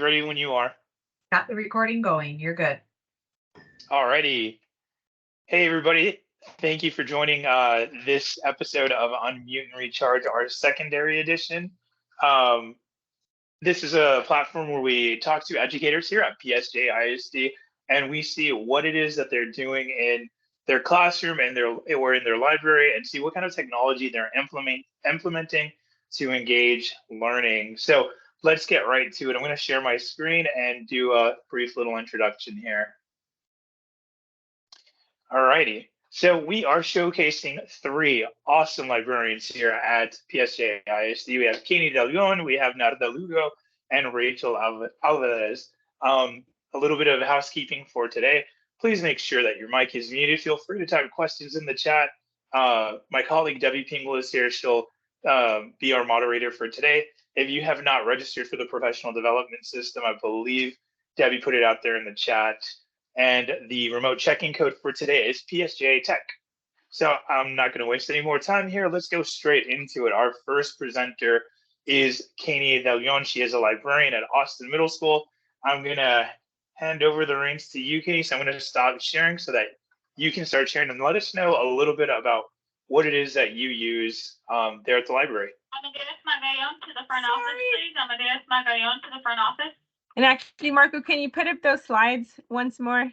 ready when you are. Got the recording going. You're good. Alrighty. Hey, everybody. Thank you for joining this episode of Unmute and Recharge, our secondary edition. Um, this is a platform where we talk to educators here at PSJA ISD, and we see what it is that they're doing in their classroom and or in their library, and see what kind of technology they're implementing to engage learning. So let's get right to it. I'm going to share my screen and do a brief little introduction here. Alrighty. So we are showcasing three awesome librarians here at PSJA ISD. We have Kenny De Leon, we have Narda Lugo, and Rachel Alvarez. A little bit of housekeeping for today. Please make sure that your mic is muted. Feel free to type questions in the chat. My colleague Debbie Pingle is here. She'll be our moderator for today. If you have not registered for the professional development system, I believe Debbie put it out there in the chat. And the remote check-in code for today is PSJA Tech. So I'm not going to waste any more time here. Let's go straight into it. Our first presenter is Kania De Leon. She is a librarian at Austin Middle School. I'm going to hand over the reins to you, Kania. So I'm going to stop sharing so that you can start sharing and let us know a little bit about what it is that you use there at the library. Amadeus Magayon to the front office, please. Amadeus Magayon to the front office. And actually, Marco, can you put up those slides once more?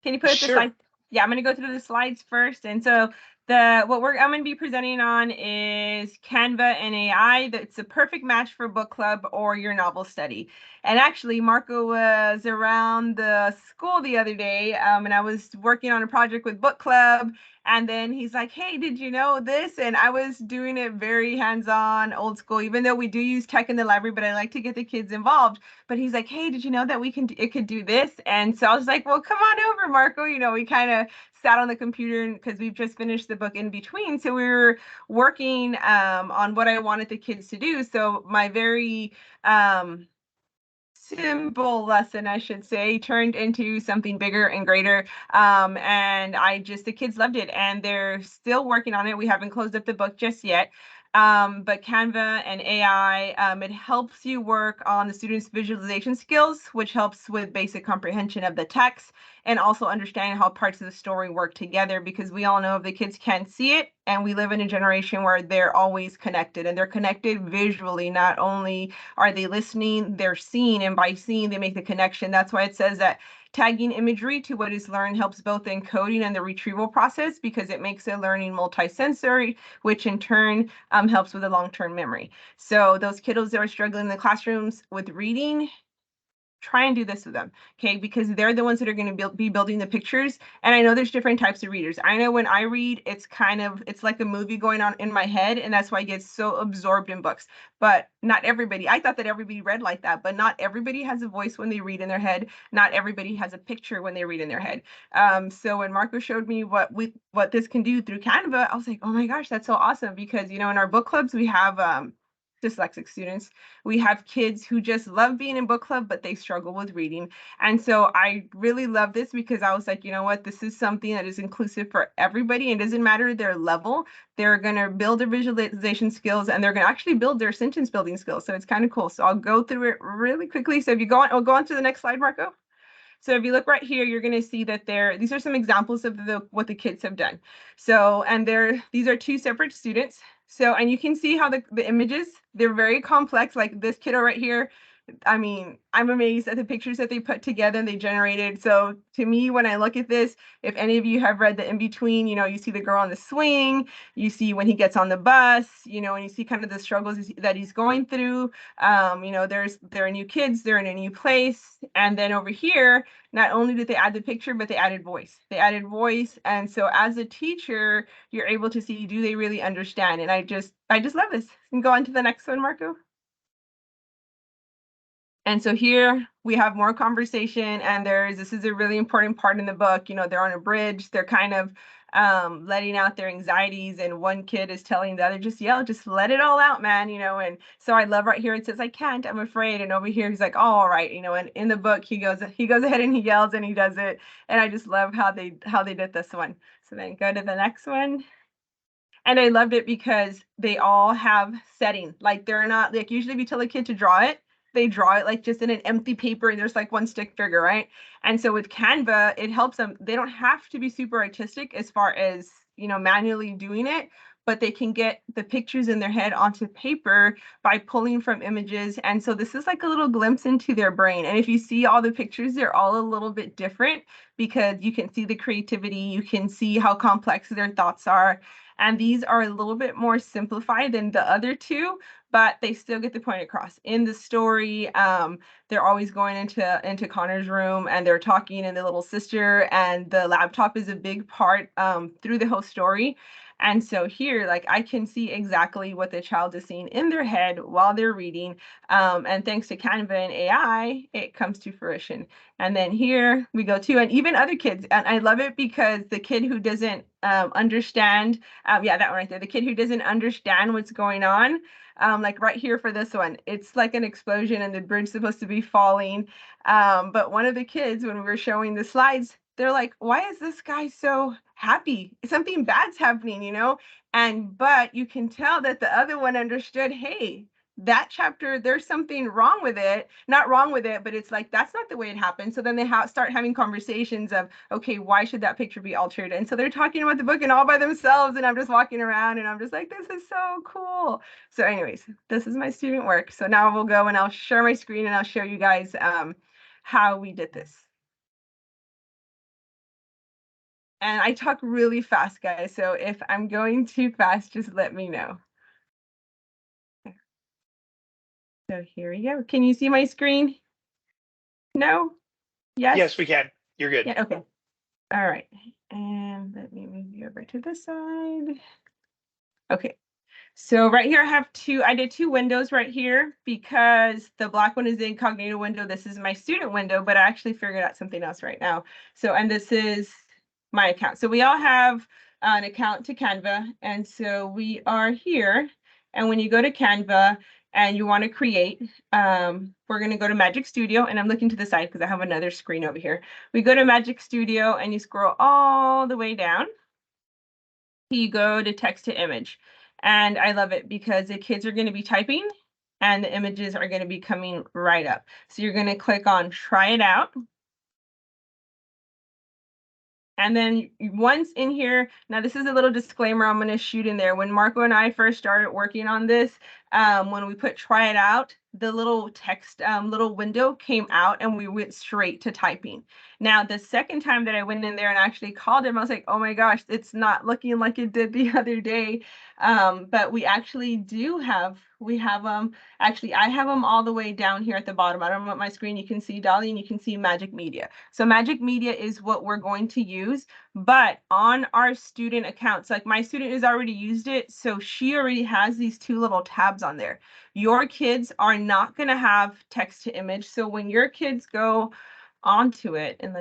Can you put up the slides? Yeah, I'm going to go through the slides first. And so I'm going to be presenting on is Canva and AI. That's a perfect match for book club or your novel study. And actually, Marco was around the school the other day, and I was working on a project with book club. And then he's like, hey, did you know this? And I was doing it very hands-on, old school, even though we do use tech in the library, but I like to get the kids involved. But he's like, hey, did you know that it could do this? And so I was like, well, come on over, Marco. We kind of sat on the computer because we've just finished the book in between. So we were working on what I wanted the kids to do. So my very simple lesson, I should say, turned into something bigger and greater. And the kids loved it, and they're still working on it. We haven't closed up the book just yet. But Canva and AI, it helps you work on the students' visualization skills, which helps with basic comprehension of the text and also understanding how parts of the story work together, because we all know if the kids can't see it, and we live in a generation where they're always connected, and they're connected visually. Not only are they listening, they're seeing, and by seeing, they make the connection. That's why it says that tagging imagery to what is learned helps both the encoding and the retrieval process, because it makes the learning multisensory, which in turn helps with the long-term memory. So those kiddos that are struggling in the classrooms with reading, try and do this with them, okay? Because they're the ones that are going to be building the pictures. And I know there's different types of readers. I know when I read, it's like a movie going on in my head, and that's why I get so absorbed in books. But not everybody. I thought that everybody read like that, but not everybody has a voice when they read in their head. Not everybody has a picture when they read in their head. So when Marco showed me what this can do through Canva, I was like, oh my gosh, that's so awesome. Because in our book clubs we have dyslexic students. We have kids who just love being in book club, but they struggle with reading. And so I really love this, because I was like, you know what, this is something that is inclusive for everybody. It doesn't matter their level. They're going to build their visualization skills, and they're going to actually build their sentence building skills. So it's kind of cool. So I'll go through it really quickly. So if you I'll go on to the next slide, Marco. So if you look right here, you're going to see that these are some examples of what the kids have done. So, and these are two separate students. So, and you can see how the images, they're very complex. Like this kiddo right here, I mean, I'm amazed at the pictures that they put together and they generated. So to me, when I look at this, if any of you have read the in-between, you see the girl on the swing, you see when he gets on the bus, and you see kind of the struggles that he's going through. There are new kids, they're in a new place. And then over here, not only did they add the picture, but they added voice. And so as a teacher, you're able to see, do they really understand? And I just love this. And go on to the next one, Marco. And so here we have more conversation, and this is a really important part in the book. They're on a bridge. They're kind of letting out their anxieties, and one kid is telling the other, just yell, just let it all out, man. And so I love right here, it says, I can't, I'm afraid. And over here, he's like, oh, all right. And in the book, he goes ahead and he yells and he does it. And I just love how they did this one. So then go to the next one. And I loved it because they all have setting. Like they're not, like usually we tell a kid to draw it, they draw it like just in an empty paper and there's like one stick figure, right? And so with Canva, it helps them. They don't have to be super artistic as far as, manually doing it, but they can get the pictures in their head onto paper by pulling from images. And so this is like a little glimpse into their brain. And if you see all the pictures, they're all a little bit different because you can see the creativity, you can see how complex their thoughts are. And these are a little bit more simplified than the other two, but they still get the point across. In the story, they're always going into Connor's room and they're talking and the little sister, and the laptop is a big part through the whole story. And so here, like, I can see exactly what the child is seeing in their head while they're reading. And thanks to Canva and AI, it comes to fruition. And then here we go too, and even other kids. And I love it because the kid who doesn't understand, yeah, that one right there, the kid who doesn't understand what's going on, like right here for this one, it's like an explosion and the bridge's supposed to be falling. But one of the kids, when we were showing the slides, they're like, why is this guy so happy? Something bad's happening, but you can tell that the other one understood, hey, that chapter, there's something wrong with it. Not wrong with it, but it's like, that's not the way it happened. So then they start having conversations of, okay, why should that picture be altered? And so they're talking about the book and all by themselves. And I'm just walking around and I'm just like, this is so cool. So anyways, this is my student work. So now we'll go and I'll share my screen and I'll show you guys how we did this. And I talk really fast, guys. So if I'm going too fast, just let me know. So here we go. Can you see my screen? No? Yes? Yes, we can. You're good. Yeah, okay. All right. And let me move you over to this side. Okay. So right here I did two windows right here because the black one is the incognito window. This is my student window, but I actually figured out something else right now. So, and this is my account. So we all have an account to Canva. And so we are here. And when you go to Canva and you want to create, we're going to go to Magic Studio. And I'm looking to the side because I have another screen over here. We go to Magic Studio and you scroll all the way down. You go to text to image. And I love it because the kids are going to be typing and the images are going to be coming right up. So you're going to click on try it out. And then once in here, now this is a little disclaimer I'm going to shoot in there. When Marco and I first started working on this, when we put try it out, the little text, little window came out and we went straight to typing. Now, the second time that I went in there and actually called him, I was like, oh my gosh, it's not looking like it did the other day. But we actually actually, I have them all the way down here at the bottom. I don't know what my screen, you can see Dolly and you can see Magic Media. So Magic Media is what we're going to use, but on our student accounts, like my student has already used it, so she already has these two little tabs on there. Your kids are not going to have text to image. So when your kids go onto it, and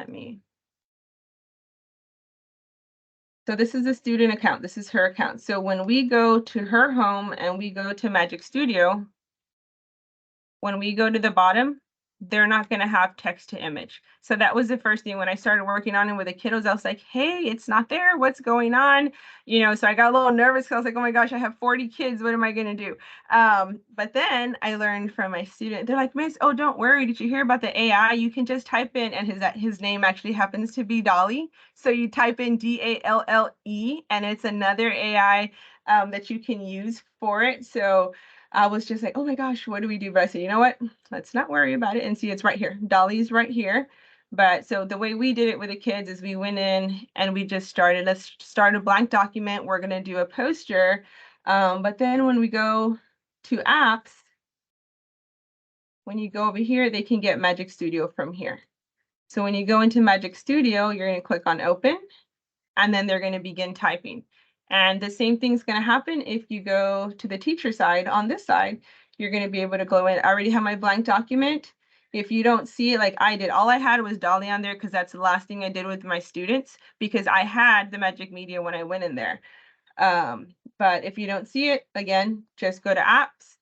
so this is a student account. This is her account. So when we go to her home and we go to Magic Studio, when we go to the bottom, they're not going to have text to image. So that was the first thing when I started working on it with the kiddos. I was like, hey, it's not there. What's going on? So I got a little nervous because I was like, oh my gosh, I have 40 kids. What am I going to do? But then I learned from my student. They're like, Miss, oh, don't worry. Did you hear about the AI? You can just type in, and his name actually happens to be Dolly. So you type in DALLE, and it's another AI that you can use for it. So I was just like, oh my gosh, what do we do? But I said, you know what? Let's not worry about it. And see, it's right here. Dolly's right here. But so the way we did it with the kids is we went in and we just started, let's start a blank document. We're going to do a poster. But then when we go to apps, when you go over here, they can get Magic Studio from here. So when you go into Magic Studio, you're going to click on open, and then they're going to begin typing. And the same thing's going to happen if you go to the teacher side. On this side, you're going to be able to go in. I already have my blank document. If you don't see it like I did, all I had was Dolly on there because that's the last thing I did with my students because I had the Magic Media when I went in there. But if you don't see it, again, just go to apps,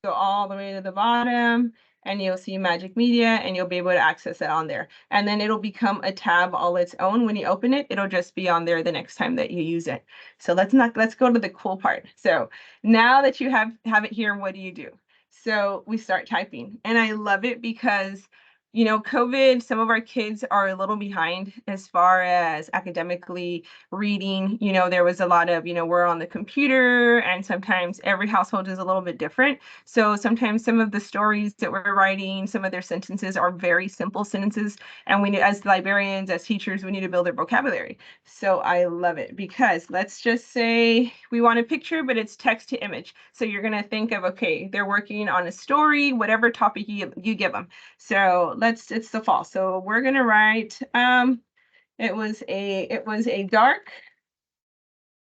go all the way to the bottom, and you'll see Magic Media and you'll be able to access it on there. And then it'll become a tab all its own. When you open it, it'll just be on there the next time that you use it. So let's go to the cool part. So now that you have it here, what do you do? So we start typing, and I love it because, you know, COVID, some of our kids are a little behind as far as academically reading. You know, there was a lot of, you know, we're on the computer, and sometimes every household is a little bit different. So sometimes some of the stories that we're writing, some of their sentences are very simple sentences. And we need, as librarians, as teachers, we need to build their vocabulary. So I love it because let's just say we want a picture, but it's text to image. So you're going to think of, okay, they're working on a story, whatever topic you give them. So it's the fall. So we're going to write, it was a dark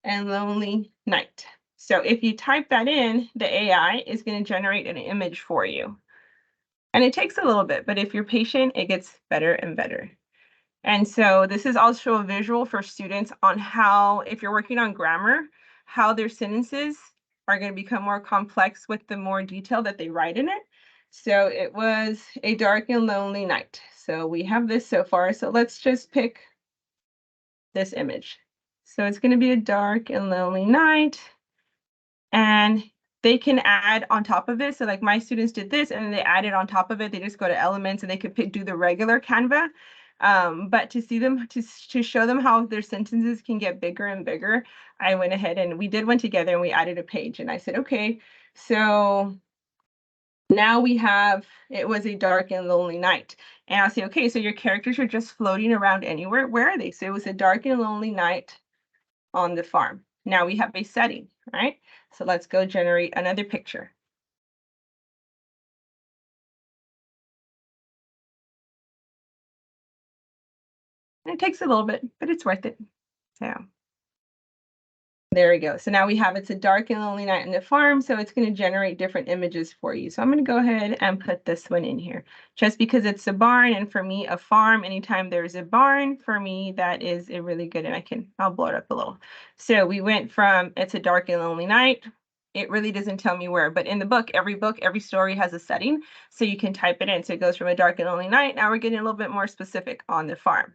and lonely night. So if you type that in, the AI is going to generate an image for you. And it takes a little bit, but if you're patient, it gets better and better. And so this is also a visual for students on how, if you're working on grammar, how their sentences are going to become more complex with the more detail that they write in it. So it was a dark and lonely night. So we have this so far. So let's just pick this image. So it's going to be a dark and lonely night. And they can add on top of it. So like my students did this and then they added on top of it. They just go to elements and they could do the regular Canva. But to see them, to show them how their sentences can get bigger and bigger, I went ahead and we did one together and we added a page. And I said, okay, so now we have, it was a dark and lonely night. And I'll say, okay, so your characters are just floating around anywhere. Where are they? So it was a dark and lonely night on the farm. Now we have a setting, right? So let's go generate another picture. And it takes a little bit, but it's worth it. So there we go. So now we have, it's a dark and lonely night in the farm. So it's going to generate different images for you. So I'm going to go ahead and put this one in here just because it's a barn. And for me, a farm, anytime there's a barn, for me, that is a really good, and I'll blow it up a little. So we went from, it's a dark and lonely night. It really doesn't tell me where, but in the book, every story has a setting. So you can type it in. So it goes from a dark and lonely night. Now we're getting a little bit more specific on the farm.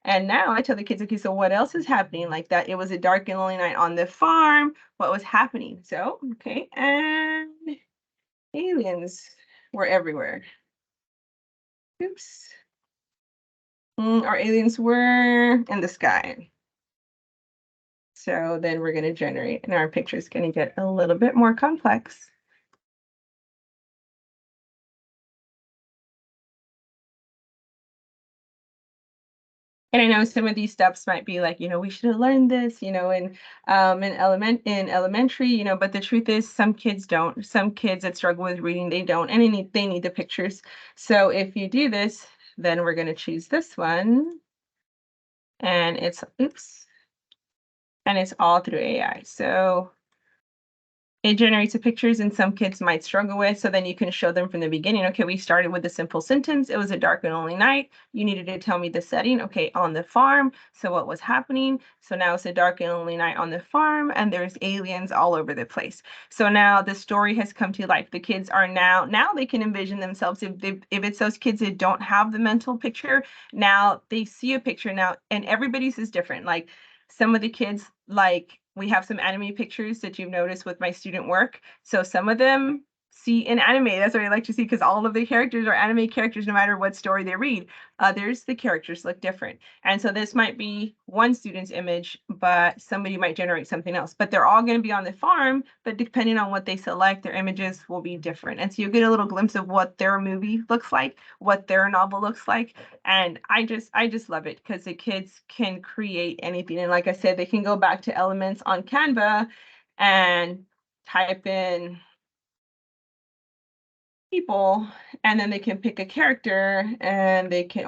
And now I tell the kids, okay, so what else is happening like that? It was a dark and lonely night on the farm. What was happening? So, okay, and aliens were everywhere. Oops. Our aliens were in the sky. So then we're going to generate, and our picture is going to get a little bit more complex. And I know some of these steps might be like, you know, we should have learned this, you know, in elementary, you know, but the truth is some kids don't. Some kids that struggle with reading, they don't, and they need the pictures. So if you do this, then we're going to choose this one. And it's, oops, and it's all through AI. So it generates the pictures, and some kids might struggle with. So then you can show them from the beginning. Okay, we started with a simple sentence. It was a dark and lonely night. You needed to tell me the setting. Okay, on the farm. So what was happening? So now it's a dark and lonely night on the farm, and there's aliens all over the place. So now the story has come to life. The kids are now they can envision themselves. If it's those kids that don't have the mental picture, now they see a picture now, and everybody's is different. Like some of the kids, like we have some anime pictures that you've noticed with my student work. So some of them see in anime. That's what I like to see, because all of the characters are anime characters no matter what story they read. Others, the characters look different. And so this might be one student's image, but somebody might generate something else. But they're all going to be on the farm, but depending on what they select, their images will be different. And so you get a little glimpse of what their movie looks like, what their novel looks like. And I just love it because the kids can create anything. And like I said, they can go back to elements on Canva and type in people, and then they can pick a character, and they can,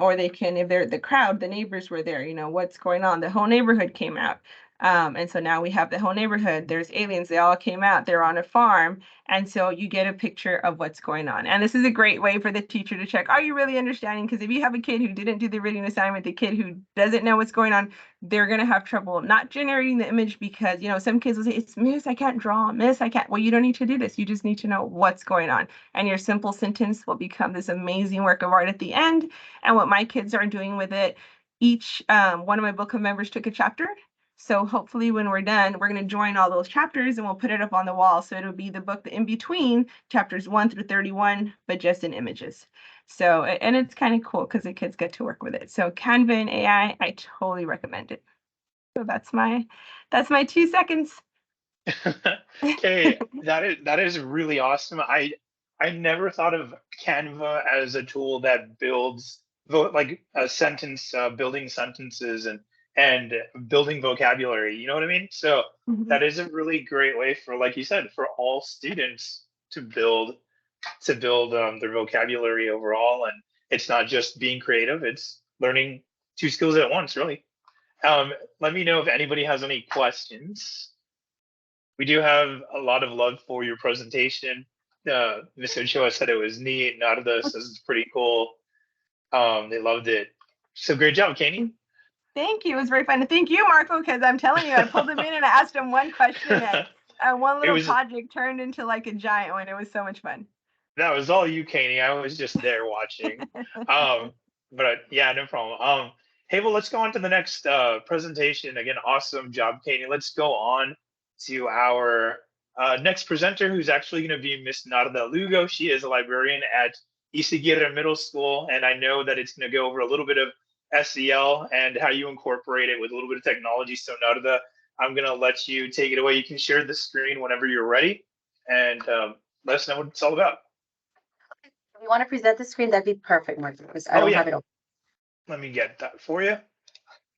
if they're the crowd, the neighbors were there, you know, what's going on, the whole neighborhood came out. And so now we have the whole neighborhood, there's aliens, they all came out, they're on a farm. And so you get a picture of what's going on. And this is a great way for the teacher to check, are you really understanding? Because if you have a kid who didn't do the reading assignment, the kid who doesn't know what's going on, they're going to have trouble not generating the image, because, you know, some kids will say, it's Miss, I can't draw, Miss, I can't. Well, you don't need to do this. You just need to know what's going on. And your simple sentence will become this amazing work of art at the end. And what my kids are doing with it, each one of my book club members took a chapter. So hopefully when we're done, we're going to join all those chapters and we'll put it up on the wall. So it'll be the book in between chapters 1 through 31, but just in images. So, and it's kind of cool because the kids get to work with it. So Canva and AI, I totally recommend it. So that's my 2 seconds. Okay, that is really awesome. I never thought of Canva as a tool that builds like a sentence, building sentences and building vocabulary. You know what I mean? So that is a really great way for, like you said, for all students to build their vocabulary overall. And it's not just being creative; it's learning two skills at once, really. Let me know if anybody has any questions. We do have a lot of love for your presentation. Ms. Ochoa said it was neat. Narda says it's pretty cool. They loved it. So great job, Kani. Thank you. It was very fun. And thank you, Marco, because I'm telling you, I pulled him in and I asked him one question and one little project turned into like a giant one. It was so much fun. That was all you, Kani. I was just there watching. But yeah, no problem. Hey, well, let's go on to the next presentation. Again, awesome job, Kani. Let's go on to our next presenter, who's actually going to be Miss Narda Lugo. She is a librarian at Isigirre Middle School, and I know that it's going to go over a little bit of SEL and how you incorporate it with a little bit of technology. So Narda, I'm going to let you take it away. You can share the screen whenever you're ready, and let us know what it's all about. If you want to present the screen, that'd be perfect, Mark, because I don't have it open. Let me get that for you.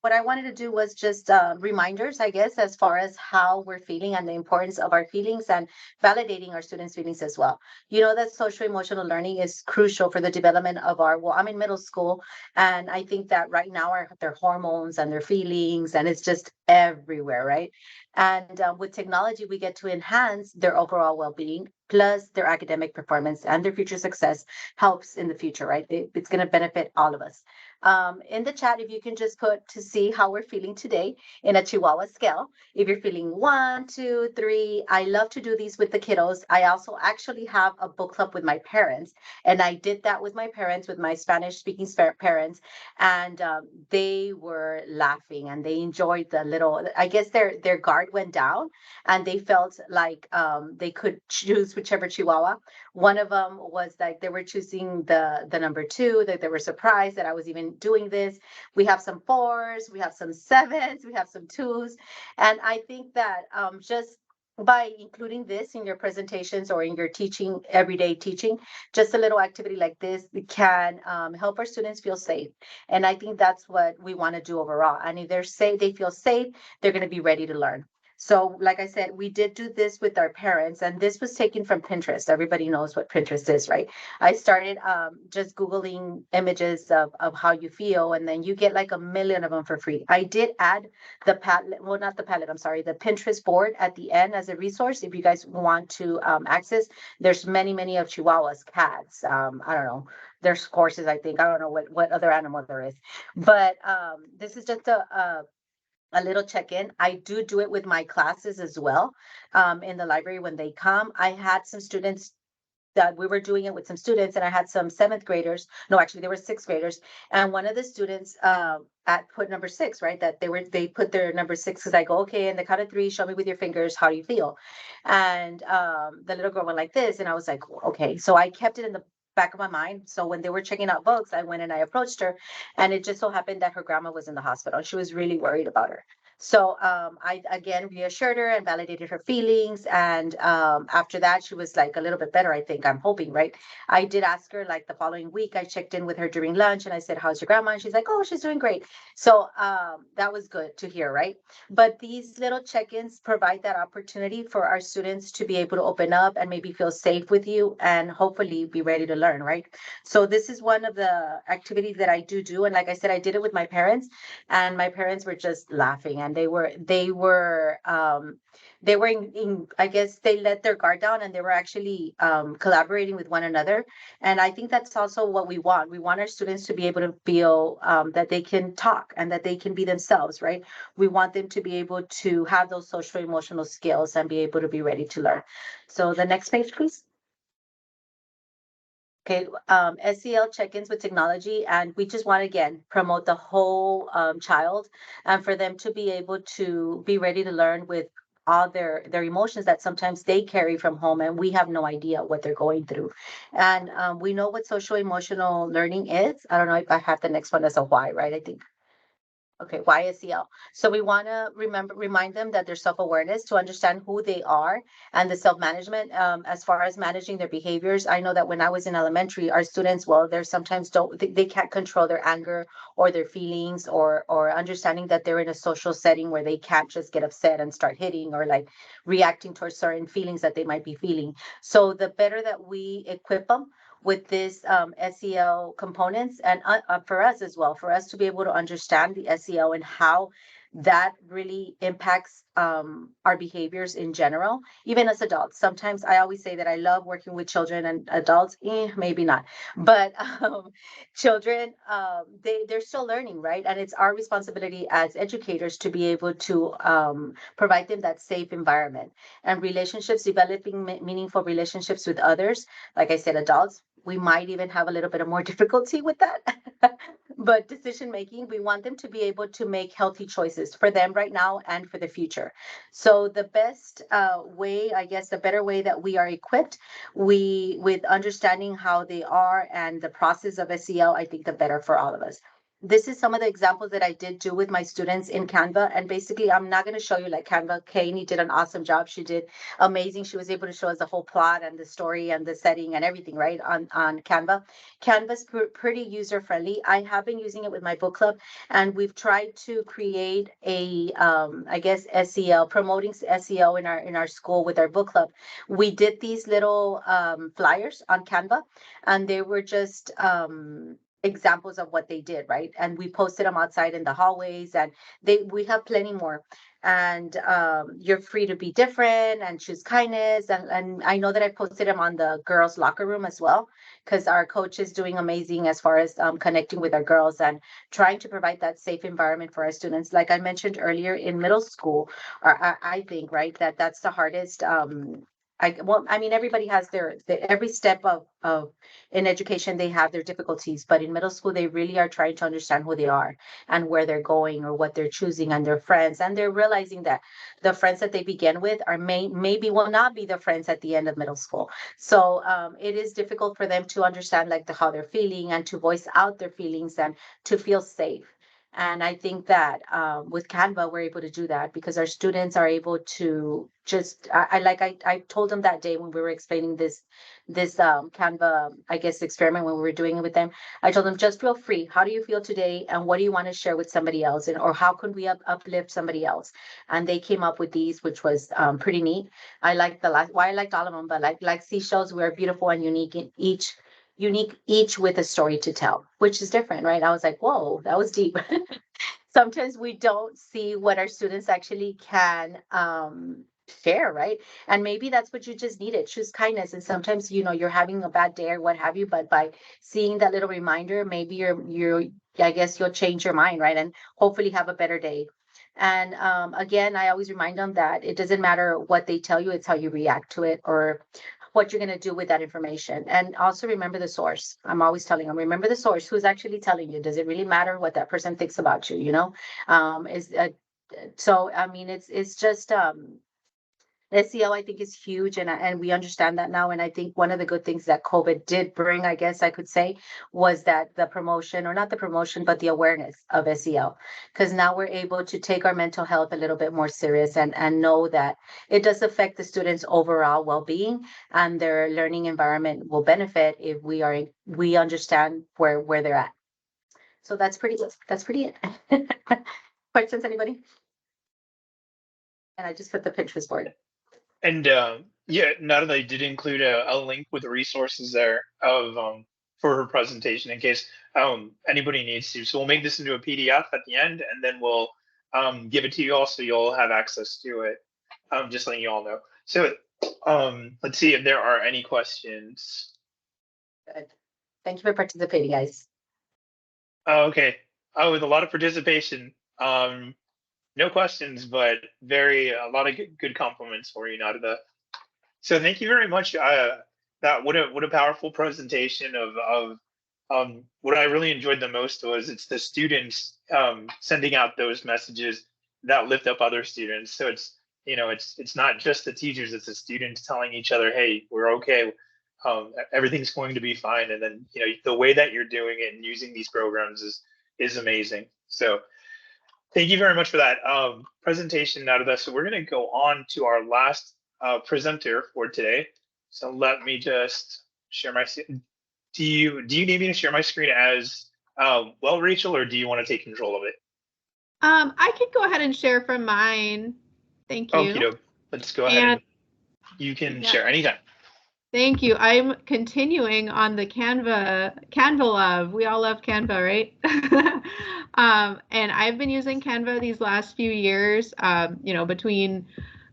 What I wanted to do was just reminders, I guess, as far as how we're feeling and the importance of our feelings and validating our students' feelings as well. You know that social emotional learning is crucial for the development of I'm in middle school, and I think that right now their hormones and their feelings, and it's just everywhere, right? And with technology, we get to enhance their overall well-being, plus their academic performance and their future success helps in the future, right? It's going to benefit all of us. In the chat, if you can just put to see how we're feeling today in a Chihuahua scale. If you're feeling 1, 2, 3, I love to do these with the kiddos. I also actually have a book club with my parents, and I did that with my parents, with my Spanish-speaking parents, and they were laughing and they enjoyed the little. I guess their guard went down, and they felt like they could choose whichever Chihuahua. One of them was like they were choosing the number 2, that they were surprised that I was even doing this. We have some 4s, we have some 7s, we have some 2s. And I think that just by including this in your presentations or in your teaching, everyday teaching, just a little activity like this can help our students feel safe. And I think that's what we want to do overall. And if they feel safe, they're going to be ready to learn. So like I said, we did do this with our parents, and this was taken from Pinterest. Everybody knows what Pinterest is, right? I started just Googling images of how you feel, and then you get like a million of them for free. I did add the Padlet, well, not the Padlet, I'm sorry, the Pinterest board at the end as a resource. If you guys want to access, there's many of Chihuahuas, cats, I don't know. There's horses, I think. I don't know what other animal there is. But this is just a little check-in. I do it with my classes as well. In the library when they come, I had some students that we were doing it with some students, and I had some 7th graders. No, actually, they were 6th graders. And one of the students put number 6, right? That they put their number 6 because I go, okay, and the count of 3, show me with your fingers, how do you feel? And the little girl went like this, and I was like, okay. So I kept it in the back of my mind. So when they were checking out books, I went and I approached her, and it just so happened that her grandma was in the hospital. She was really worried about her. So I again reassured her and validated her feelings. And after that, she was like a little bit better, I think. I'm hoping, right? I did ask her like the following week. I checked in with her during lunch and I said, how's your grandma? And she's like, oh, she's doing great. So that was good to hear, right? But these little check-ins provide that opportunity for our students to be able to open up and maybe feel safe with you and hopefully be ready to learn, right? So this is one of the activities that I do. And like I said, I did it with my parents, and my parents were just laughing, and they were in, I guess they let their guard down, and they were actually collaborating with one another. And I think that's also what we want. We want our students to be able to feel that they can talk and that they can be themselves, right? We want them to be able to have those social emotional skills and be able to be ready to learn. So the next page, please. Okay, SEL check-ins with technology, and we just want to again promote the whole child, and for them to be able to be ready to learn with all their emotions that sometimes they carry from home, and we have no idea what they're going through. And we know what social emotional learning is. I don't know if I have the next one as a why, right? I think. Okay, YSEL. So we want to remind them that there's self-awareness to understand who they are and the self-management as far as managing their behaviors. I know that when I was in elementary, our students, well, they're sometimes they can't control their anger or their feelings or understanding that they're in a social setting where they can't just get upset and start hitting or like reacting towards certain feelings that they might be feeling. So the better that we equip them with this SEL components and for us as well, for us to be able to understand the SEL and how that really impacts our behaviors in general, even as adults. Sometimes I always say that I love working with children and adults, maybe not, but children, they're still learning, right? And it's our responsibility as educators to be able to provide them that safe environment and relationships, developing meaningful relationships with others. Like I said, adults, we might even have a little bit of more difficulty with that. But decision making, we want them to be able to make healthy choices for them right now and for the future. So the best way, I guess, the better way that we are equipped, we with understanding how they are and the process of SEL, I think the better for all of us. This is some of the examples that I did do with my students in Canva. And basically, I'm not going to show you like Canva. Kanye did an awesome job. She did amazing. She was able to show us the whole plot and the story and the setting and everything, right, on Canva. Canva's pretty user friendly. I have been using it with my book club, and we've tried to create a, I guess, SEL, promoting SEL in our school with our book club. We did these little flyers on Canva, and they were just examples of what they did, right? And we posted them outside in the hallways, and we have plenty more. And you're free to be different and choose kindness. And I know that I posted them on the girls' locker room as well, because our coach is doing amazing as far as connecting with our girls and trying to provide that safe environment for our students. Like I mentioned earlier, in middle school, or I think, right, that's the hardest. I mean, everybody has every step of in education, they have their difficulties, but in middle school, they really are trying to understand who they are and where they're going or what they're choosing and their friends. And they're realizing that the friends that they begin with are maybe will not be the friends at the end of middle school. So it is difficult for them to understand like how they're feeling and to voice out their feelings and to feel safe. And I think that with Canva, we're able to do that because our students are able to just, I told them that day when we were explaining this Canva, I guess, experiment when we were doing it with them. I told them, just feel free. How do you feel today? And what do you want to share with somebody else? And or how can we uplift somebody else? And they came up with these, which was pretty neat. I liked I liked all of them, but like seashells, we're beautiful and unique in each with a story to tell, which is different, right? I was like, whoa, that was deep. Sometimes we don't see what our students actually can share, right? And maybe that's what you just needed, choose kindness. And sometimes, you're having a bad day or what have you, but by seeing that little reminder, maybe I guess you'll change your mind, right? And hopefully have a better day. And again, I always remind them that it doesn't matter what they tell you, it's how you react to it or what you're going to do with that information. And also remember the source. I'm always telling them, remember the source. Who's actually telling you? Does it really matter what that person thinks about you? So I mean, it's just SEO, I think, is huge, and we understand that now. And I think one of the good things that COVID did bring, I guess I could say, was that the promotion, or not the promotion, but the awareness of SEO, because now we're able to take our mental health a little bit more serious and know that it does affect the students' overall well-being, and their learning environment will benefit if we understand where they're at. So that's pretty it. Questions, anybody? And I just put the Pinterest board. And yeah, Natalie did include a link with the resources there of for her presentation in case anybody needs to. So we'll make this into a PDF at the end, and then we'll give it to you all so you'll have access to it. Just letting you all know. So let's see if there are any questions. Good. Thank you for participating, guys. Okay. With a lot of participation. No questions, but a lot of good compliments for you, Nada. So thank you very much. that what a powerful presentation of what I really enjoyed the most was it's the students sending out those messages that lift up other students. So it's it's not just the teachers, it's the students telling each other, hey, we're okay. Everything's going to be fine. And then the way that you're doing it and using these programs is amazing. So thank you very much for that presentation, Narada. So we're going to go on to our last presenter for today. So let me just share my. Do you need me to share my screen as well, Rachel, or do you want to take control of it? I could go ahead and share from mine. Thank you. Okay, let's go ahead and you can share anytime. Thank you. I'm continuing on the Canva love. We all love Canva, right? And I've been using Canva these last few years, between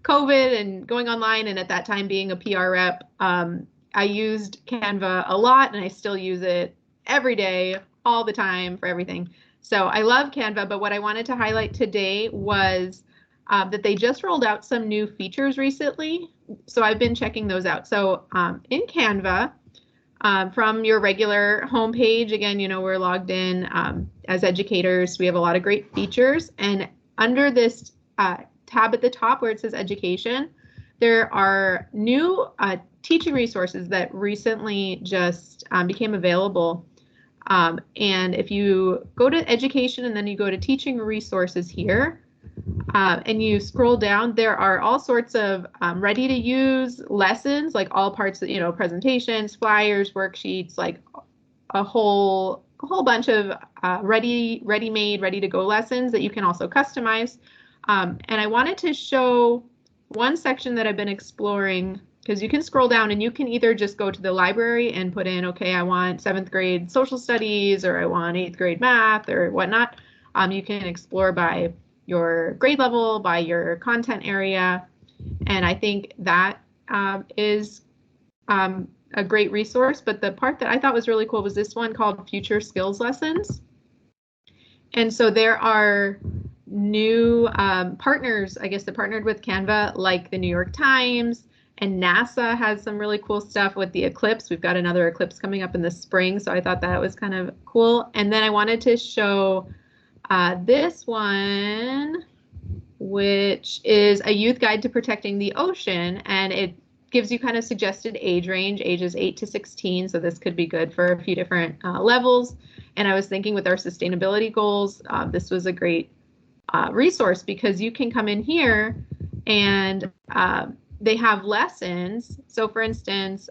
COVID and going online, and at that time being a PR rep, I used Canva a lot, and I still use it every day, all the time, for everything. So I love Canva, but what I wanted to highlight today was that they just rolled out some new features recently. So I've been checking those out. So in Canva, from your regular homepage, again, we're logged in as educators. We have a lot of great features. And under this tab at the top where it says education, there are new teaching resources that recently just became available. And if you go to education and then you go to teaching resources here, and you scroll down, there are all sorts of ready to use lessons, like all parts of, presentations, flyers, worksheets, like a whole bunch of ready-made, ready to go lessons that you can also customize. And I wanted to show one section that I've been exploring, because you can scroll down and you can either just go to the library and put in, okay, I want 7th grade social studies, or I want 8th grade math, or whatnot. You can explore by your grade level, by your content area. And I think that is a great resource. But the part that I thought was really cool was this one called Future Skills Lessons. And so there are new partners, I guess, that partnered with Canva, like the New York Times, and NASA has some really cool stuff with the eclipse. We've got another eclipse coming up in the spring, so I thought that was kind of cool. And then I wanted to show this one, which is a youth guide to protecting the ocean, and it gives you kind of suggested age range, ages 8 to 16. So this could be good for a few different levels. And I was thinking with our sustainability goals, this was a great resource, because you can come in here and they have lessons. So for instance,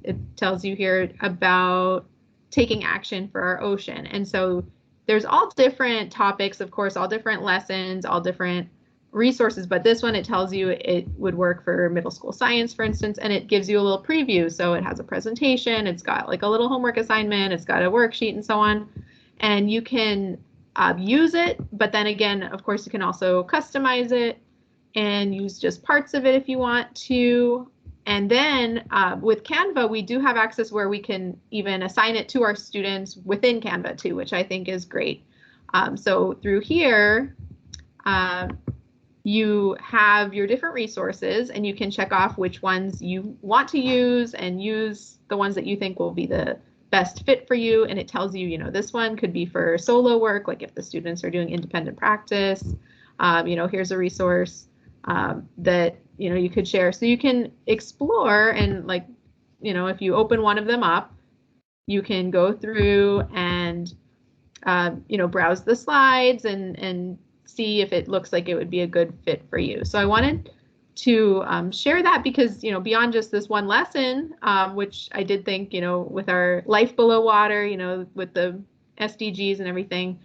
it tells you here about taking action for our ocean. And so there's all different topics, of course, all different lessons, all different resources, but this one, it tells you it would work for middle school science, for instance, and it gives you a little preview. So it has a presentation, it's got like a little homework assignment, it's got a worksheet and so on, and you can use it, but then again, of course, you can also customize it and use just parts of it if you want to. And then with Canva, we do have access where we can even assign it to our students within Canva too, which I think is great. So through here, you have your different resources, and you can check off which ones you want to use and use the ones that you think will be the best fit for you. And it tells you, this one could be for solo work, like if the students are doing independent practice. Here's a resource that you could share. So you can explore, and if you open one of them up, you can go through and browse the slides and see if it looks like it would be a good fit for you. So I wanted to share that because, beyond just this one lesson, which I did think, with our life below water, with the SDGs and everything,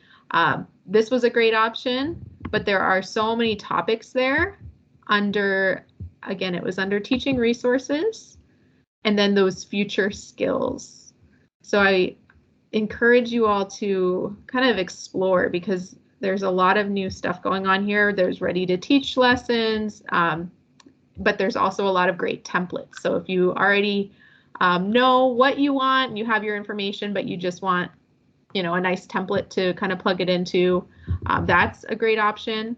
this was a great option, but there are so many topics there under, again, it was under teaching resources, and then those future skills. So I encourage you all to kind of explore, because there's a lot of new stuff going on here. There's ready to teach lessons, but there's also a lot of great templates. So if you already know what you want and you have your information, but you just want, a nice template to kind of plug it into, that's a great option.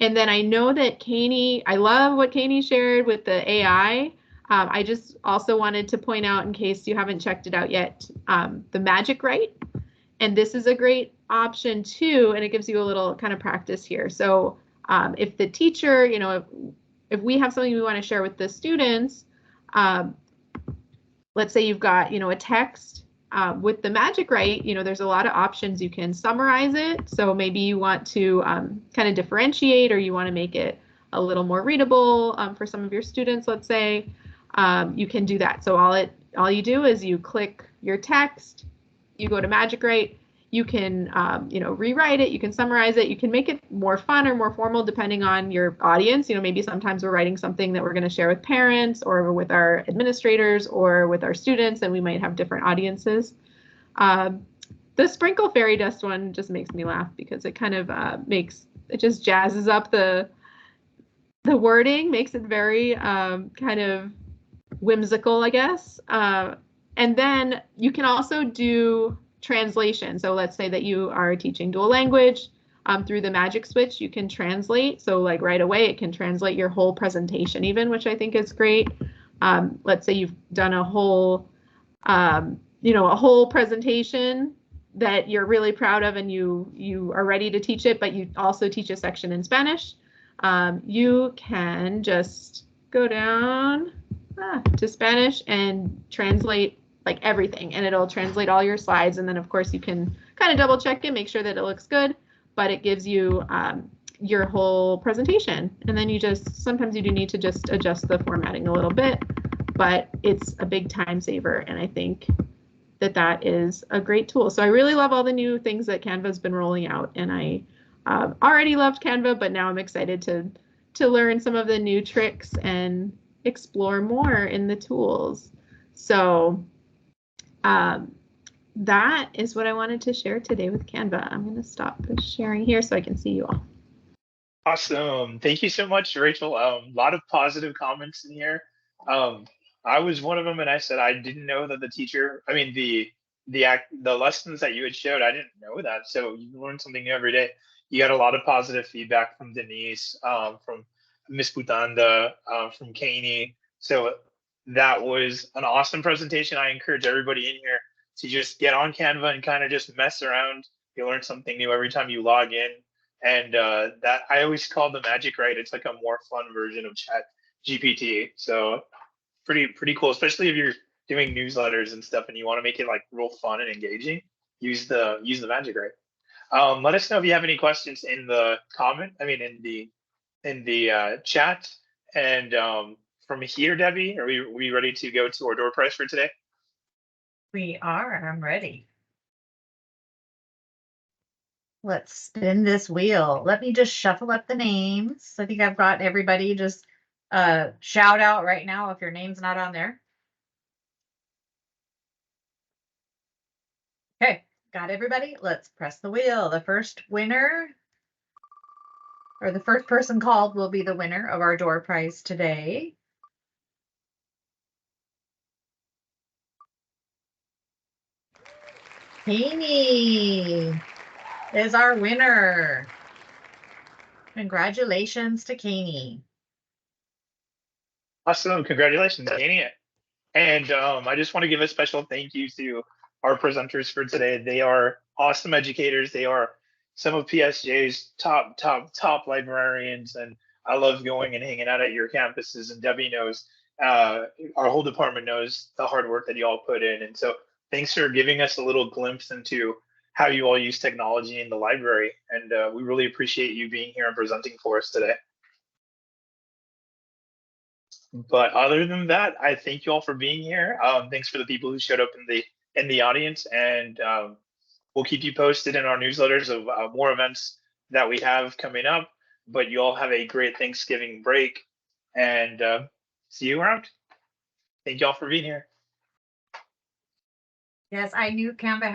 And then I know that I love what Kanie shared with the AI. I just also wanted to point out, in case you haven't checked it out yet, the Magic Write. And this is a great option too, and it gives you a little kind of practice here. So if the teacher, if we have something we want to share with the students, let's say you've got, a text with the Magic Write, there's a lot of options. You can summarize it. So maybe you want to kind of differentiate, or you want to make it a little more readable for some of your students, let's say. You can do that. So all you do is you click your text, you go to Magic Write, you can rewrite it, you can summarize it, you can make it more fun or more formal depending on your audience. Maybe sometimes we're writing something that we're going to share with parents or with our administrators or with our students, and we might have different audiences. The Sprinkle Fairy Dust one just makes me laugh because it kind of it just jazzes up the wording, makes it very kind of whimsical, I guess. And then you can also do translation. So let's say that you are teaching dual language through the Magic Switch, you can translate. So like right away, it can translate your whole presentation even, which I think is great. Let's say you've done a whole presentation that you're really proud of and you are ready to teach it, but you also teach a section in Spanish. You can just go down to Spanish and translate like everything, and it'll translate all your slides. And then of course you can kind of double check it, make sure that it looks good, but it gives you your whole presentation. And then sometimes you do need to just adjust the formatting a little bit, but it's a big time saver. And I think that is a great tool. So I really love all the new things that Canva's been rolling out, and I already loved Canva, but now I'm excited to learn some of the new tricks and explore more in the tools. So that is what I wanted to share today with Canva. I'm going to stop sharing here so I can see you all. Awesome. Thank you so much, Rachel. A lot of positive comments in here. I was one of them, and I said I didn't know that the lessons that you had showed, I didn't know that. So you learn something new every day. You got a lot of positive feedback from Denise, from Miss Butanda, from Kanie. So that was an awesome presentation. I encourage everybody in here to just get on Canva and kind of just mess around. You learn something new every time you log in. And that I always call the Magic Write. It's like a more fun version of Chat GPT. So pretty cool, especially if you're doing newsletters and stuff and you want to make it like real fun and engaging. Use the Magic Write. Let us know if you have any questions in the in the chat. And from here, Debbie, are we ready to go to our door prize for today? We are. I'm ready. Let's spin this wheel. Let me just shuffle up the names. I think I've got everybody. Just shout out right now if your name's not on there. Okay, got everybody? Let's press the wheel. The first winner, or the first person called, will be the winner of our door prize today. Kanie is our winner. Congratulations to Kanie. Awesome. Congratulations, Kanie. And I just want to give a special thank you to our presenters for today. They are awesome educators. They are some of PSJA's top librarians. And I love going and hanging out at your campuses. And Debbie knows, our whole department knows the hard work that you all put in. And so thanks for giving us a little glimpse into how you all use technology in the library. And we really appreciate you being here and presenting for us today. But other than that, I thank you all for being here. Thanks for the people who showed up in the audience, and we'll keep you posted in our newsletters of more events that we have coming up. But you all have a great Thanksgiving break, and see you around. Thank you all for being here. Yes, I knew Canva